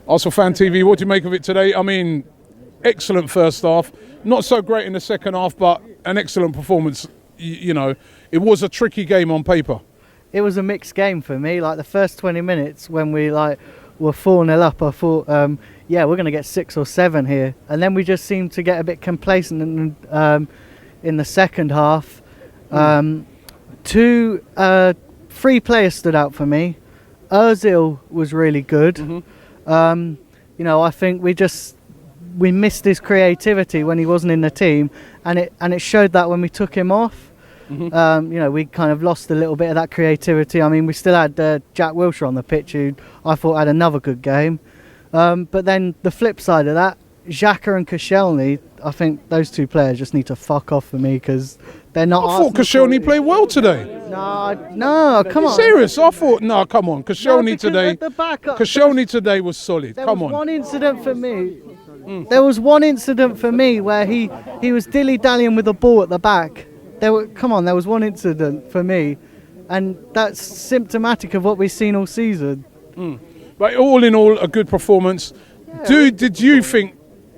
ArsenalFanTV, what do you make of it today? I mean, excellent first half. Not so great in the second half, but an excellent performance. You know, it was a tricky game on paper. It was a mixed game for me. Like the first 20 minutes when we were 4-0 up, I thought, yeah, we're going to get 6 or 7 here. And then we just seemed to get a bit complacent in the second half. 3 players stood out for me. Ozil was really good. You know, I think we missed his creativity when he wasn't in the team, and it showed that when we took him off. You know, we kind of lost a little bit of that creativity. I mean, we still had Jack Wilshere on the pitch, who I thought had another good game. But then the flip side of that, Xhaka and Koscielny, I think those 2 players just need to fuck off for me, because they're not. I thought Koscielny played well today. No, come on. Serious? I thought, no, come on. Koscielny today. Koscielny today was solid. Come on. There was one incident for me. There was one incident for me where he was dilly-dallying with the ball at the back. There was one incident for me, and that's symptomatic of what we've seen all season. But all in all, a good performance. Yeah, did you think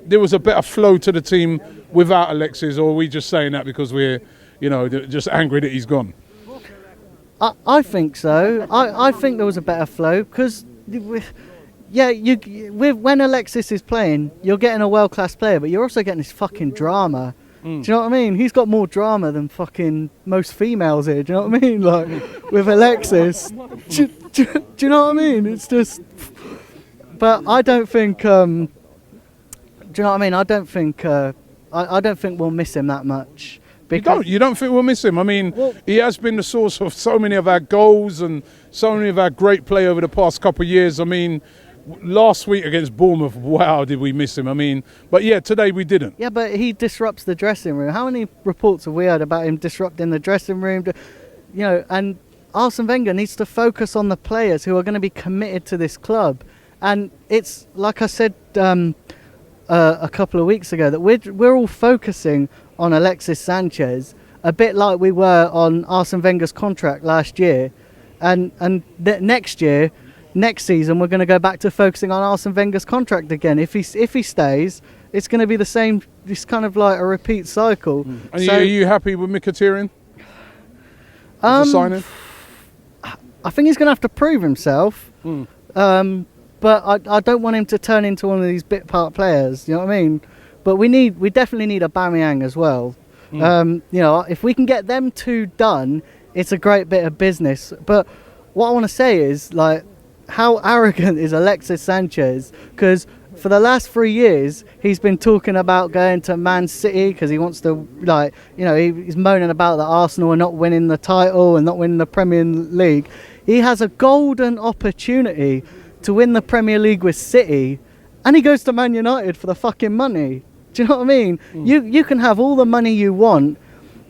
there was a better flow to the team without Alexis, or are we just saying that because we're, you know, just angry that he's gone? I think so. I think there was a better flow because, yeah, when Alexis is playing, you're getting a world-class player, but you're also getting this fucking drama. Do you know what I mean? He's got more drama than fucking most females here. Do you know what I mean? Like with Alexis. Do you know what I mean? It's just. But I don't think. Do you know what I mean? I don't think we'll miss him that much. You don't think we'll miss him? I mean, he has been the source of so many of our goals and so many of our great play over the past couple of years. I mean, last week against Bournemouth, wow, did we miss him? I mean, but yeah, today we didn't. Yeah, but he disrupts the dressing room. How many reports have we heard about him disrupting the dressing room? You know, and Arsene Wenger needs to focus on the players who are going to be committed to this club. And it's like I said a couple of weeks ago, that we're all focusing on Alexis Sanchez a bit like we were on Arsene Wenger's contract last year, and next season we're going to go back to focusing on Arsene Wenger's contract again. If he stays, it's going to be the same. It's kind of like a repeat cycle. And are you happy with Mkhitaryan? Signing? I think he's going to have to prove himself. But I don't want him to turn into one of these bit part players. You know what I mean? But we definitely need Aubameyang as well. You know, if we can get them 2 done, it's a great bit of business. But what I want to say is, like, how arrogant is Alexis Sanchez? Because for the last 3 years, he's been talking about going to Man City because he wants to, like, you know, he's moaning about that Arsenal are not winning the title and not winning the Premier League. He has a golden opportunity to win the Premier League with City, and he goes to Man United for the fucking money. Do you know what I mean? You can have all the money you want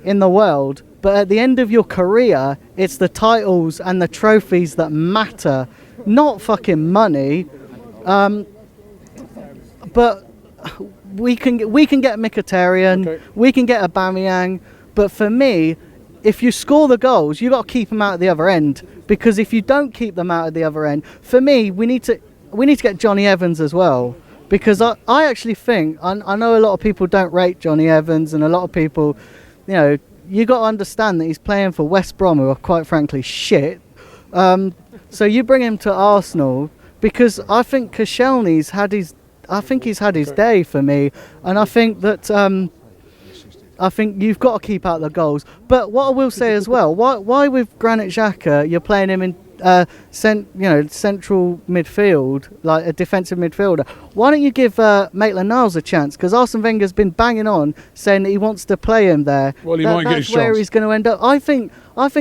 in the world, but at the end of your career, it's the titles and the trophies that matter, not fucking money. But we can get Mkhitaryan, we can get Aubameyang, but for me, if you score the goals, you got to keep them out at the other end. Because if you don't keep them out at the other end, for me, we need to get Johnny Evans as well. Because I actually think, I know a lot of people don't rate Johnny Evans, and a lot of people, you know, you got to understand that he's playing for West Brom, who are quite frankly shit. So you bring him to Arsenal, because I think Koscielny's had his day for me, and I think that I think you've got to keep out the goals. But what I will say as well, why with Granit Xhaka you're playing him in central midfield, like a defensive midfielder? Why don't you give Maitland-Niles a chance? Because Arsene Wenger's been banging on saying that he wants to play him there. Well, he might get his chance. That's where he's going to end up. I think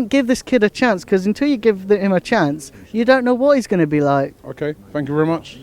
give this kid a chance, because until you give him a chance, you don't know what he's going to be like. Okay, thank you very much.